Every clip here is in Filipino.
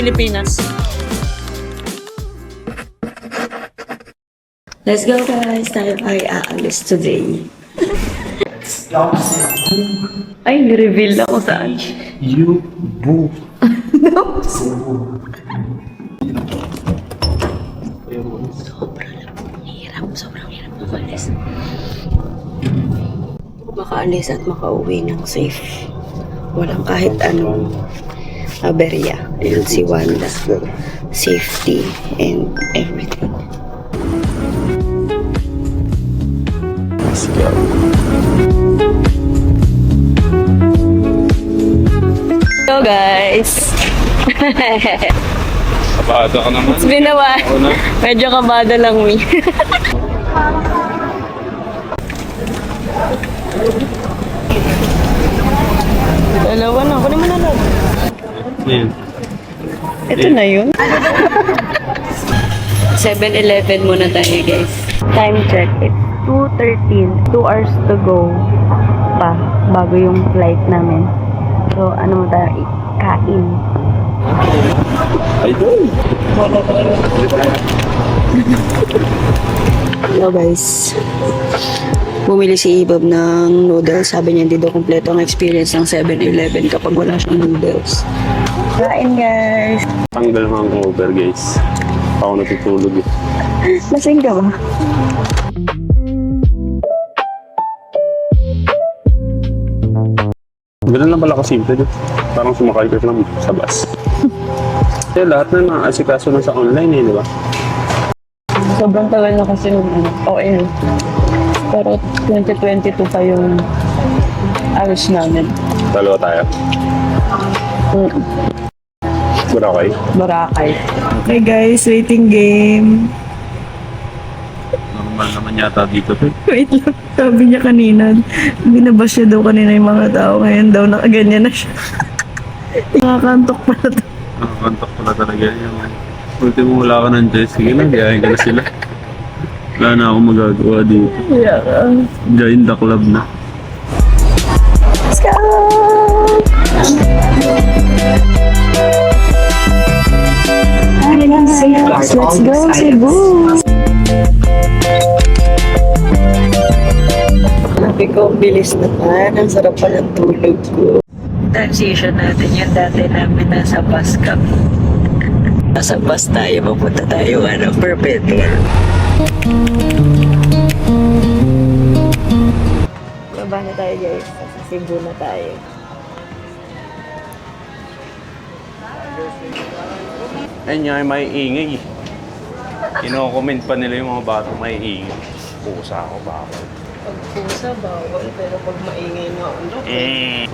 Pilipinas. Let's go guys! Tayo ay aalis today. Ay, reveal ako saan. You boo. No. Sobrang hirap makaalis. Makaalis at makauwi ng safe. Walang kahit anong aberya. Ayan si Wanda. Safety and everything. Let's go. So guys. Kabado ka naman. It's been a while. Medyo kabado lang me. Dalawa na. Kunin mo na lang. Yan. Ito na yun. 7-Eleven muna tayo guys. Time check. It's 2:13. 2 hours to go pa bago yung flight namin. So ano mo tayo? Kain. I do. Hello guys. Bumili si Ibob ng noodles. Sabi niya hindi daw kompleto ang experience ng 7-Eleven kapag wala siyang noodles. Kain guys. Tanggal mga hangover guys. Ako natutulog eh. Lasing ka ba? Ganun lang pala kasimple. Parang sumakay ka lang sa bus. Kaya lahat na nakasikaso na sa online eh, di ba? Sobrang tagal na kasi nung OL. Pero 2022 pa yung alis namin. Dalawa tayo. Boracay. Boracay. Okay guys, waiting game. Normal naman yata dito. Wait lang, sabi niya kanina, binabash niya daw kanina yung mga tao. Ngayon daw nakaganyan na siya. Nakakantok pala to. Nakakantok pala talaga yung ultimo wala ka ng Diyos. Sige lang, gayahin ka na sila. Wala na akong magagawa dito. Yeah. Join the club na. Let's go! Let's go, Cebu! Sabi ko, bilis naman. Ang sarap pa ng tulog ko. Transition natin yung dati namin nasa bus kami. Nasa bus tayo, mapunta tayo Perpetual. Baba na tayo guys. Sa Cebu na tayo. Ayun nga, may ingay. Ino-comment pa nila yung mga batang may ingay. Pusa ako ba ako? Pag pusa, bawal. Pero pag maingay na ulo,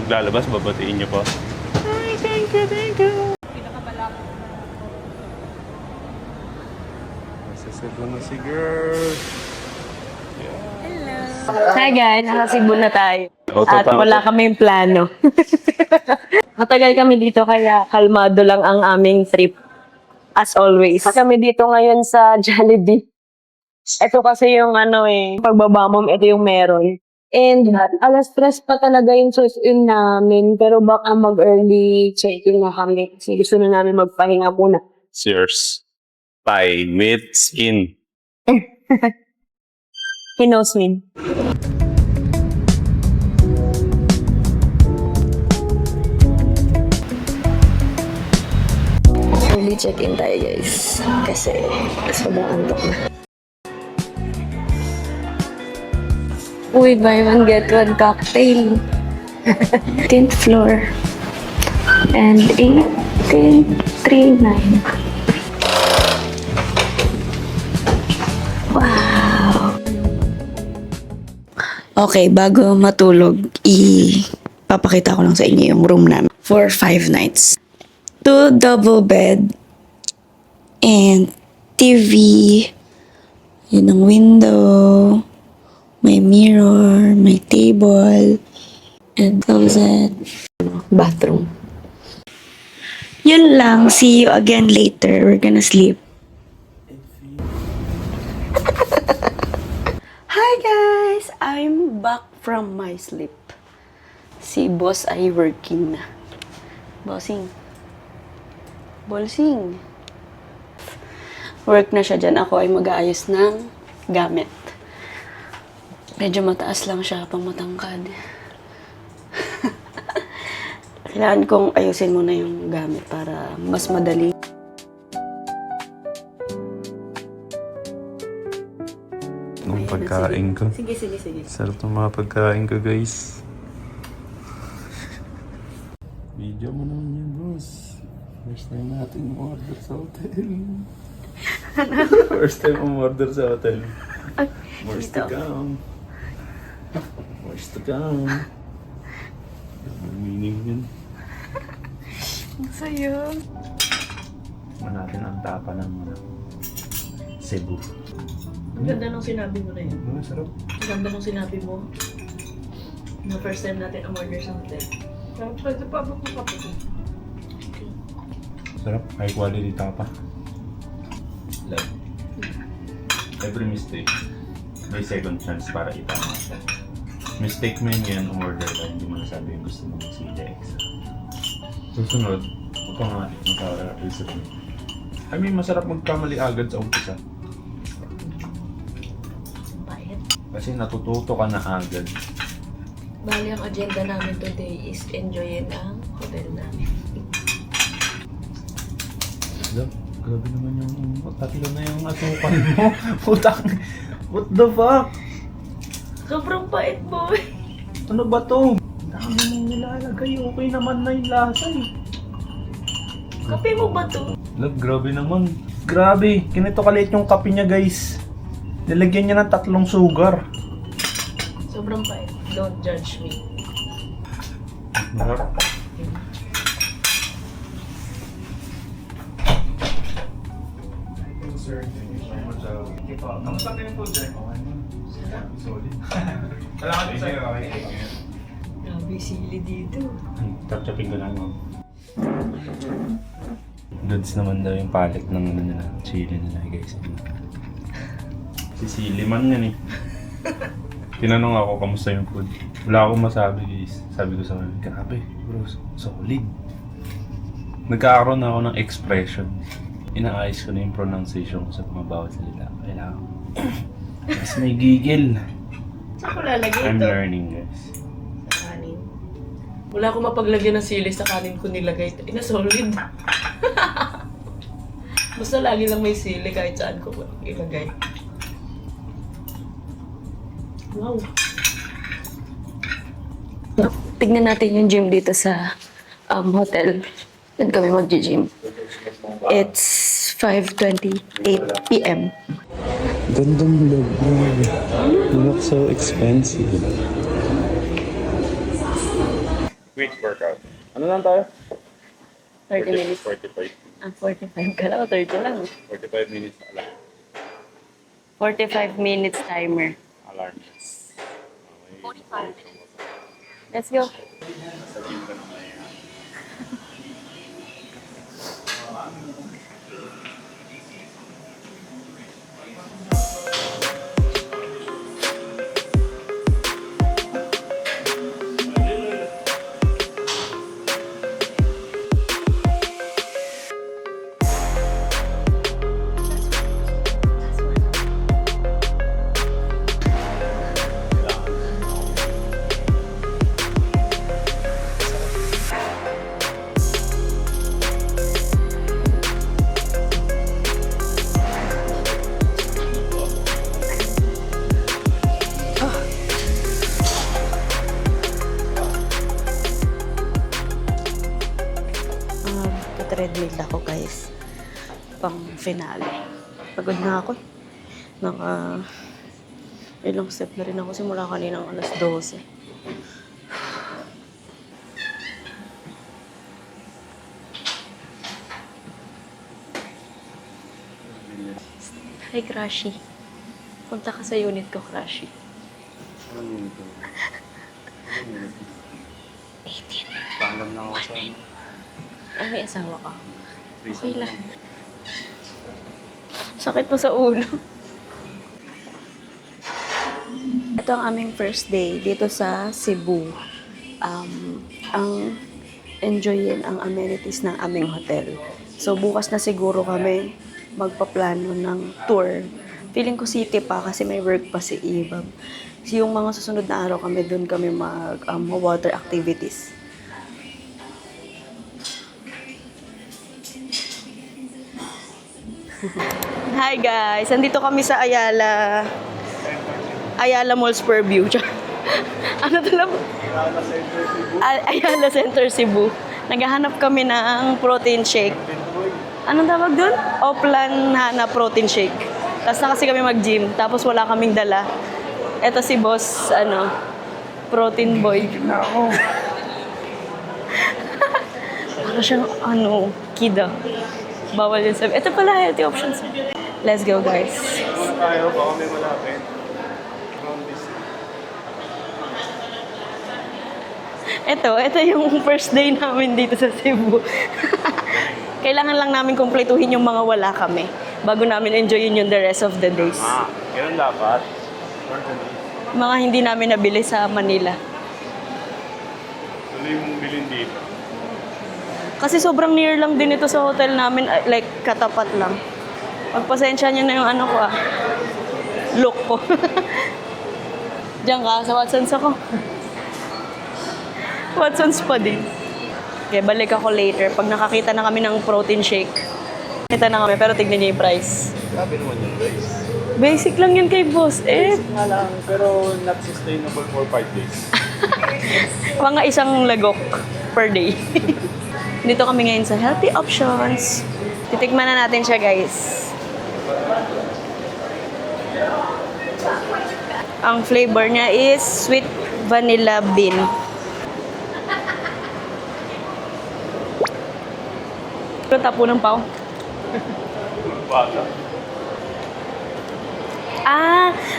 Maglalabas, babatiin niyo pa. Hi, thank you. Nasasado na si girl. Hi guys, nasa Cebu na tayo. At Wala kaming plano. Matagal kami dito kaya kalmado lang ang aming trip. As always. Kami dito ngayon sa Jollibee. Ito kasi yung pagbaba mo, ito yung meron. And alas 3 pa talaga yung check-in namin. Pero baka mag-early check-in na kami. Kasi gusto na namin magpahinga muna. Cheers. Thai meat skin. He knows me. Early check-in tayo guys. Kasi sobrang antok na. Uy, buy one get one cocktail. 10th floor. And 1839. Wow. Okay, bago matulog, papakita ko lang sa inyo yung room namin for 5 nights. 2 double bed and TV. Yun ang window. May mirror, may table, and closet. Bathroom. Yun lang. See you again later. We're gonna sleep. Hi guys! I'm back from my sleep. Si boss ay working na. Bossing. Bolsing. Work na siya dyan. Ako ay mag-aayos ng gamit. Medyo mataas lang siya pang matangkad. Kailangan kong ayusin muna yung gamit para mas madali. Ang pagkain ko. Sige. Sarap ng mga pagkain ko, guys. Video mo naman yan, boss. First time natin umorder sa hotel. First time umorder sa hotel. Where's to come? Where's to come? Ang meaning yun. Ang sayo. Natin ang tapa ng Cebu. Ang ganda nung sinabi mo na yun. Sarap. Ang ganda nung sinabi mo. Na first time natin umorder sa hotel. Pwede pa ba kung kapatid? Sarap. High quality tapa. Love. Every mistake, may second chance para itama siya. Mistake mo yun yan, umorder ka, hindi mo nasabi yung gusto mong sili extra. Susunod, huwag kang maka-reset mo. I mean, masarap magkamali agad sa umpisa. Bayad. Kasi natututo ka na agad. Bali, ang agenda namin today is enjoyin ang hotel namin. Love, grabe naman yung tatlo na yung asukal mo. Putang, what the fuck? Sobrang bait, boy! Ano ba to? Ang dami mong nilalagay, okay naman na yung lasa eh. Kape mo ba to? Love, grabe naman. Grabe, kinito kaliit yung kape niya, guys. Nilagyan niya ng 3 sugar. Sobrang bait. Don't judge me. Marap. Sir, thank you so much. Kamusta kayo po, Jack? Okay naman. Solid. Salamat po sa'yo. Grabe, sili dito. Tap-tapin ko lang, ma'am. Goods naman daw yung palit ng ano nila, chili nila, guys. Sisiliman yan eh. Tinanong ako, kamusta yung food? Wala akong masabi, guys. Sabi ko sa mga, grabe, bro, solid. Nagkakaroon ako ng expression. Inaayos ko na yung pronunciation ko sa mga bawat salita. Kailangan ko. Mas may gigil. Saan ko lalagay I'm ito? learning, guys. Sa kanin. Wala akong mapaglagyan ng sili sa kanin ko nilagay. Ina, solid. Basta lagi lang may sili kahit saan ko ilagay. Wow. Tignan natin yung gym dito sa hotel. Doon kami mag-gym. It's 5:28 p.m. Gandang vlog, grabe. You look so expensive. Quick workout. Ano lang tayo? 30 minutes. 45. 45 ka lang o 30 lang? 45 minutes alarm. 45 minutes timer. Alarm. 45. Let's go. Treadmill ako, guys. Pang finale. Pagod na ako. Ilang step na rin ako simula kaninang alas 12. Hi, Crashy. Punta ka sa unit ko, Crashy. 18. Paalam lang ako sa Ay, may asawa ka. Okay lang. Sakit pa sa ulo. Ito ang aming first day dito sa Cebu. Ang enjoyin ang amenities ng aming hotel. So, bukas na siguro kami magpaplano ng tour. Feeling ko city pa kasi may work pa si Ibab. So, yung mga susunod na araw kami, doon kami water activities. Hi guys! Andito kami sa Ayala Malls Purview. Ano to lang? Ayala Center Cebu. Naghahanap kami ng protein shake. Anong tawag doon? Oplan Hana Protein Shake. Tapos na kasi kami mag-gym. Tapos wala kaming dala. Eto si boss, protein boy. Para siyang, kida. Bawal yun sabi. Ito pala, healthy options. Let's go, guys. Tayo, baka may malapit. Ito yung first day namin dito sa Cebu. Kailangan lang namin kumpletuhin yung mga wala kami bago namin enjoyin yung the rest of the days. Ganun dapat. Mga hindi namin nabili sa Manila. Tuloy mong bilhin dito. Kasi sobrang near lang din ito sa hotel namin, like katapat lang. Pagpasensya niyo na yung look ko. Diyan ka, sa Watsons ako. Watsons pa din. Okay, balik ako later. Pag nakakita na kami ng protein shake. Kita na kami, pero tignan niyo yung price. Grabe naman yung guys. Basic lang yan kay boss. Nga lang, pero not sustainable for 5 days. Mga isang lagok per day. Dito kami ngayon sa healthy options. Titikman na natin siya, guys. Ang flavor niya is sweet vanilla bean. Ito tapo ng pao. Bata.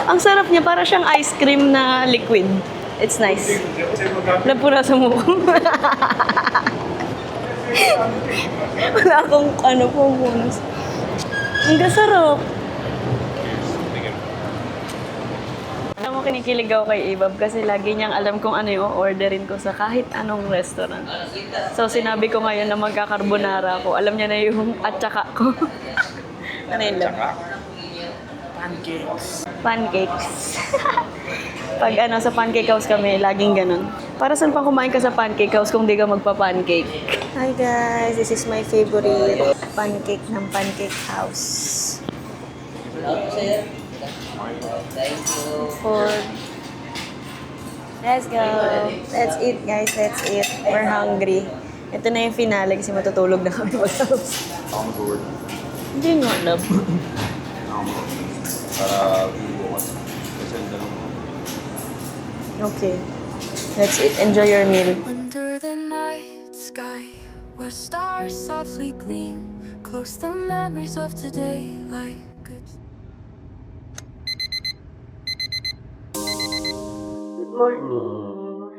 Ang sarap niya. Para siyang ice cream na liquid. It's nice. Alam po na sa mukha. Wala akong bonus. Ang sarap. Alam mo, kinikilig ako kay Ibab kasi lagi niyang alam kung ano yung orderin ko sa kahit anong restaurant. So, sinabi ko ngayon na magka-carbonara ako. Alam niya na yung atsaka ko. Ano yun lang? Pancakes. Pag sa pancake house kami, laging ganun. Para saan pang kumain ka sa pancake house kung di ka magpa-pancake? Hi guys, this is my favorite pancake ng pancake house. Let's go. Let's eat guys, let's eat. We're hungry. Ito na yung finale kasi matutulog na kami mag-house. On board. Hindi nga, love. Para bukas. Present na lang. Okay. Let's eat. Enjoy your meal. Under the night sky, where stars softly gleam, close the memories of today like good. Good morning.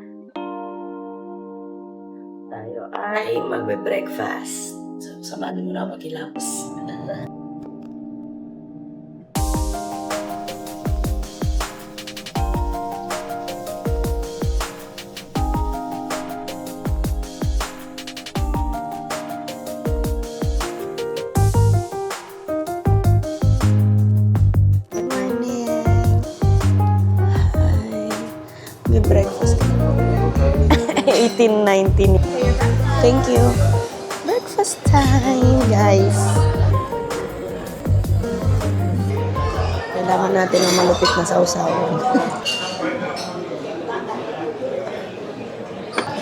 Tayo ay magbe-breakfast. So, samahan mo na mag-ilapos. Breakfast. 18.19. Thank you. Breakfast time, guys. Kailangan natin ng malupit na sausawan.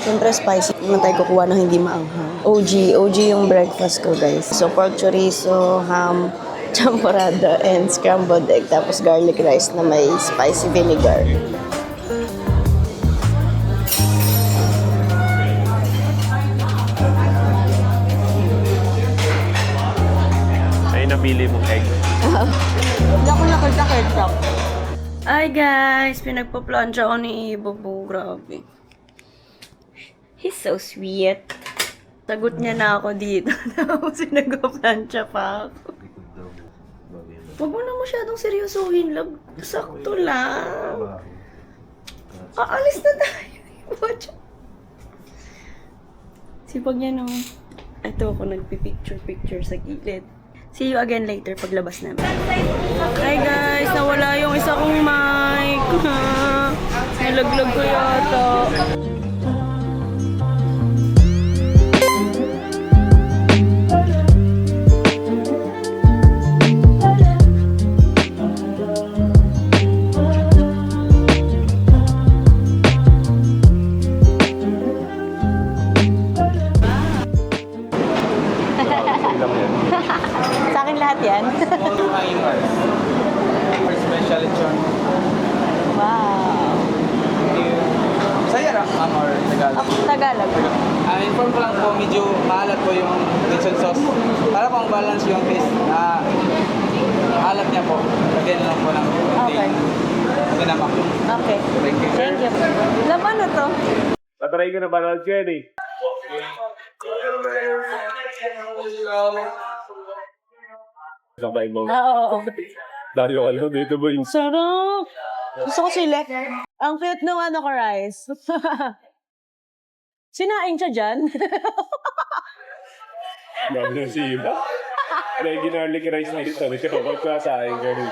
Siyempre spicy. Naman tayo kukuha ng hindi maanghang. OG yung breakfast ko, guys. So, pork chorizo, ham, champorado, and scrambled egg. Tapos garlic rice na may spicy vinegar. Napili mong egg. Hindi ako nakita-ketchup. Hi guys! Pinagpa-plancha ako ni Ibo. Grabe. He's so sweet. Sagot niya na ako dito. Tapos pinagpa-plancha pa ako. Huwag mo na masyadong seryosohin, love. Sakto lang. Aalis na tayo. Sipag niya no. Ito ako nagpipicture-picture sa gilid. See you again later paglabas namin. Hi guys! Nawala yung isa kong mic. Nilaglag ko yata. Sa akin lahat yan. Special lechon. Wow. Saya na, ma'am, or Tagalog? Tagalog. Inform ko lang po, medyo maalat po yung lechon sauce. Para pong balance yung taste. Alat niya po. Lagyan lang po ng Okay. Ginamak. Okay. Thank you. Thank you. Laban na to. Tatry ko na panood ko yan eh. Sabay mo. Oo. Dayo ka lang dito boy. Sarap. Gusto ko sila. Ang cute nung ano ko, rice. Sinaing siya dyan. Dami na si Iba. May garlic rice na dito. Kapag ka sa akin ganun.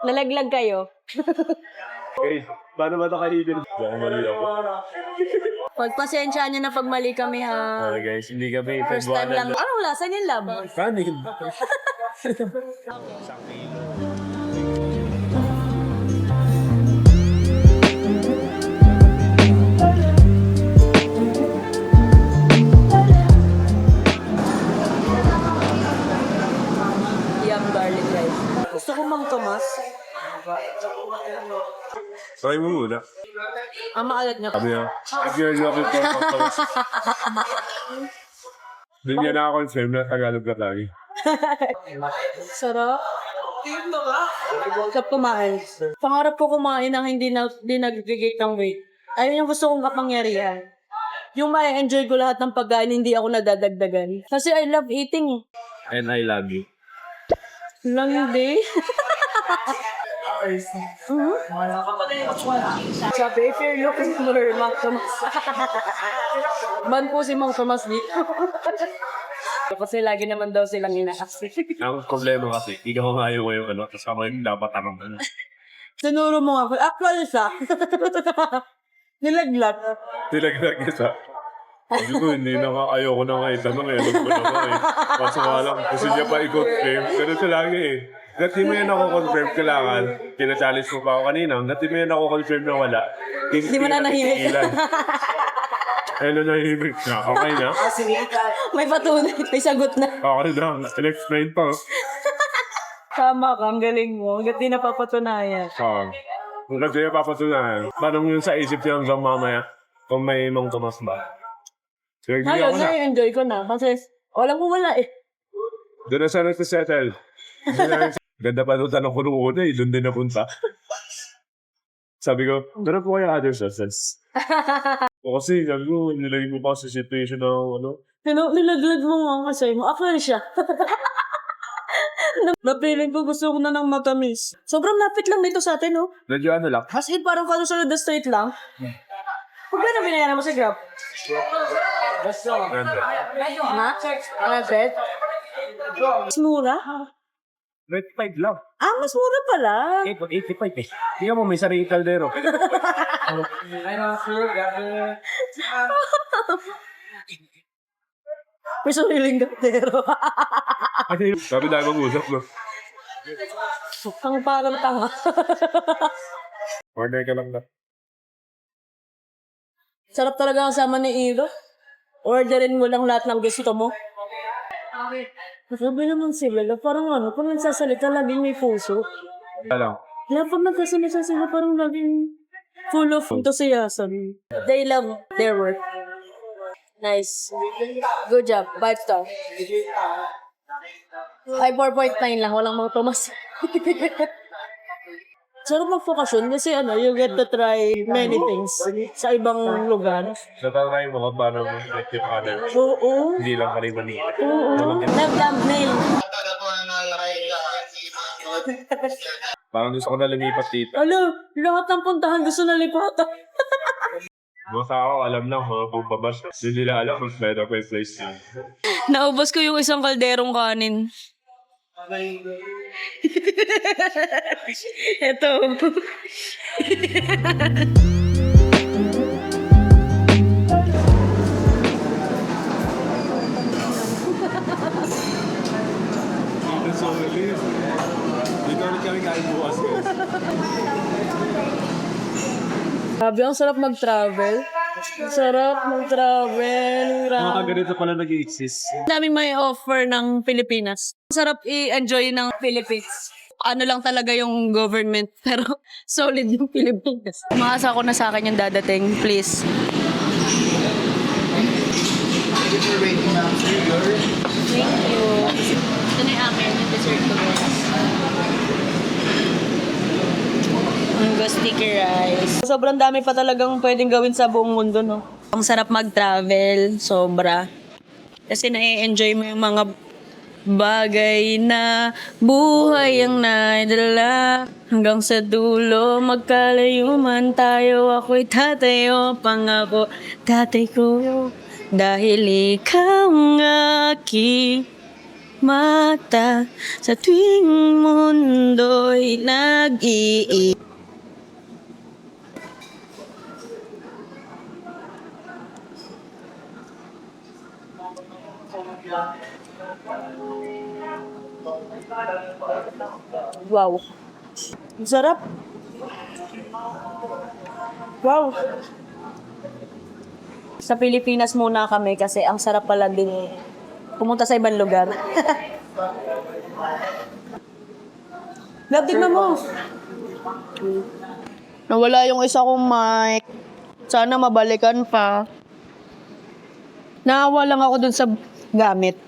Lalaglag kayo. Okay, paano ba ito kaibin? Baka mali ako. Pagpasensya niyo na pag mali kami ha. Okay guys, hindi kami First time lang. Anong lasa niyan, lab? Kanin. Yum garlic rice. Gusto ko Mang Tomas. Try mo muna. Ang maalat niya. Sabi niya, if you're looking for photos. Doon niya na-confirm na Tagalog ka lagi. Sarap. Sarap kumain. Pangarap ko kumain ng hindi nag-gigate ng weight. Ayun yung gusto kong kapangyarihan. Yung ma-enjoy ko lahat ng pagkain, hindi ako nadadagdagan. Kasi I love eating eh. And I love you. Lang day. Sabi, if you're looking for Mang Tomas. Man po si Mang Tomas dito. Kasi lagi naman daw silang ina-ask. Ang problema kasi, ikaw nga yung ano, tapos ako yung dapat tanong. Tinuro mo nga. Actually siya. Nilaglag. Tinaglag isa. Sabi ko, hindi na nga, ayoko na nga itanong eh. Alam ko na nga eh. Kaso nga lang, gusto niya pa i-confirm. Ganun siya lagi eh. Hanggat di mo yan ako confirm, kailangan, kina-challenge mo pa ako kanina, hanggat di mo yan ako confirm na wala, Hindi mo na nahimik. Ayun na nahimik na. Okay na? May patunay. May sagot na. Okay na. In-explain pa. Tama ka. Ang galing mo. Hanggat di napapatunayan. Hanggat di napapatunayan. Parang yun sa isip niya hanggang mamaya, kung may Mang Tomas ba. So, hindi Ngayon, ako na. enjoy ko na. Kasi, walang ko wala eh. Doon na sana settle. Ganda pa nung tanong ko nung una eh. Doon din napunta. Sabi ko, meron po kaya other sources? O kasi, sabi ko, nilagay mo pa sa situation na ano. Nilaglag mo nga kasi mo. Actually siya. Napiling ko gusto ko na ng matamis. Sobrang lapit lang dito sa atin, no? Medyo ano lang. As in, parang kalusunod na straight lang. Magkano binayaran mo sa Grab? Ha? 100? Mas mura? 95 lang. Ah, mas mura pala. 85 eh. Tingnan mo, may sarili kaldero. May sariling gatero. Kasi sabi dahil mag-usap no. Ang parang tanga. Order ka lang na. Sarap talaga kasama ni Iro. Orderin mo lang lahat ng gusto mo. Sabi naman sila, parang ano, pag nagsasalita, laging may puso. Alam. Kaya pag nagsasalita sila, parang laging full of enthusiasm. They love their work. Nice. Good job. 5 star. Ay, 4.9 lang. Walang mga Tomas. Sarap mag-focusyon kasi ano, you get to try many things sa ibang lugar. Natatry mo kung paano mo effective other. Oo. Hindi lang kalimanin. Oo. Love thumbnail. Parang gusto ko na lumipat dito. Ano? Lahat ng puntahan gusto na lipatan. Basta ako, alam lang kung babas. Hindi nila alam kung meron ko yung place niya. Naubos ko yung isang kalderong kanin. Ito. So, please. Dito ulit kami kain bukas, guys. Grabe, ang sarap mag-travel. Sarap mag-travel. Mga kaganito pala nag-i-exist. Daming may offer ng Pilipinas. Sarap i-enjoy ng Philippines. Ano lang talaga yung government, pero solid yung Pilipinas. Umaasa ko na sa akin yung dadating, please. Thank you. Ito na yung akin, yung dessert ko, guys. Mango sticky rice. Sobrang dami pa talagang pwedeng gawin sa buong mundo, no? Ang sarap mag-travel, sobra. Kasi na-enjoy mo yung mga bagay na buhay ang naidala. Hanggang sa dulo, magkalayo man tayo, ako'y tatayo, pangako, tatay ko. Dahil ikaw ang aking mata sa tuwing mundo'y nag-iisip. Wow. Ang sarap. Wow. Sa Pilipinas muna kami kasi ang sarap pala din pumunta sa ibang lugar. Love, tignan mo. Nawala yung isa kong mic. Sana mabalikan pa. Naawa lang ako dun sa gamit.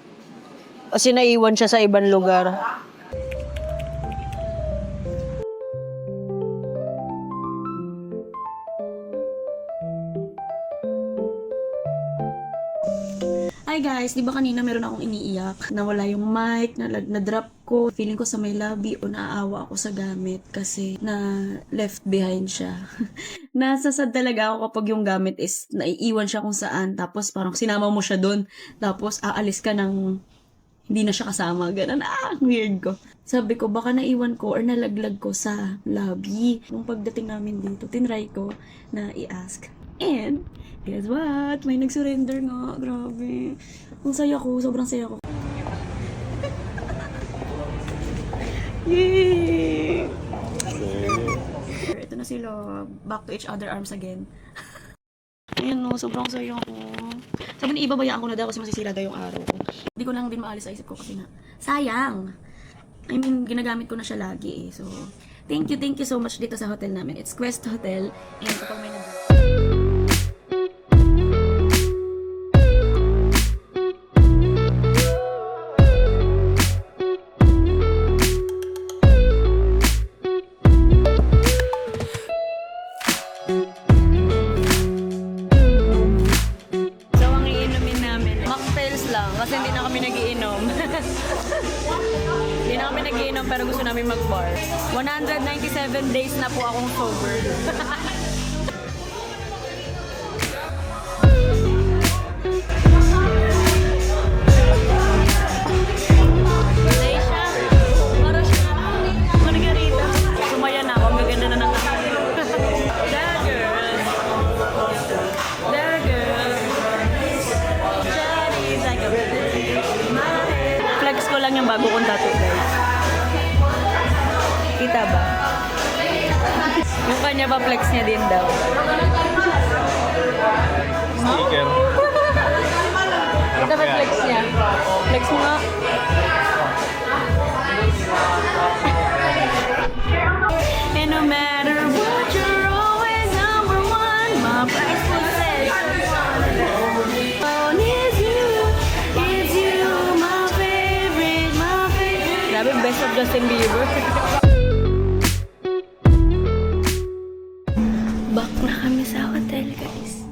Kasi naiwan siya sa ibang lugar. Hi guys, di ba kanina meron akong iniiyak? Nawala yung mic, na-drop ko. Feeling ko sa may lobby o naaawa ako sa gamit kasi na left behind siya. Nasasad talaga ako kapag yung gamit is naiiwan siya kung saan. Tapos parang sinama mo siya doon. Tapos aalis ka ng hindi na siya kasama. Ganun, weird ko. Sabi ko, baka naiwan ko or nalaglag ko sa lobby. Nung pagdating namin dito, tinry ko na i-ask. And, guess what? May nag-surrender nga. Grabe. Ang saya ko. Sobrang saya ko. Yay! Ito na sila. Back to each other arms again. Ayan no, sobrang saya ko. Sabi ni Iba, bayaan ko na daw kasi masisira daw yung araw ko. Hindi ko lang din maalis sa isip ko kasi na, sayang! I mean, ginagamit ko na siya lagi eh. So, thank you so much dito sa hotel namin. It's Quest Hotel. And kapag may So, ang iinumin namin, mocktails lang kasi hindi na kami nagiinom. Hindi na kami nagiinom pero gusto namin mag-bar. 197 days na po akong sober. Malaysia, para siya Margarita. Sumaya na ako, ang gaganda na ng That girl. That girl. Shawty's like a flex ko lang yung bago kong tattoo, guys. Kita ba? Yung kanya pa flex niya din daw. Sticker. Ito ba flex niya? Flex mo nga. And no matter what, you're always number one. My price will set on is you, my favorite. Grabe, best of Justin Bieber. Back na kami sa hotel, guys.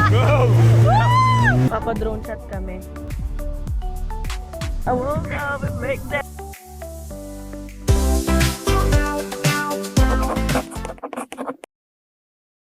Papa drone shot kami. I woke up and make that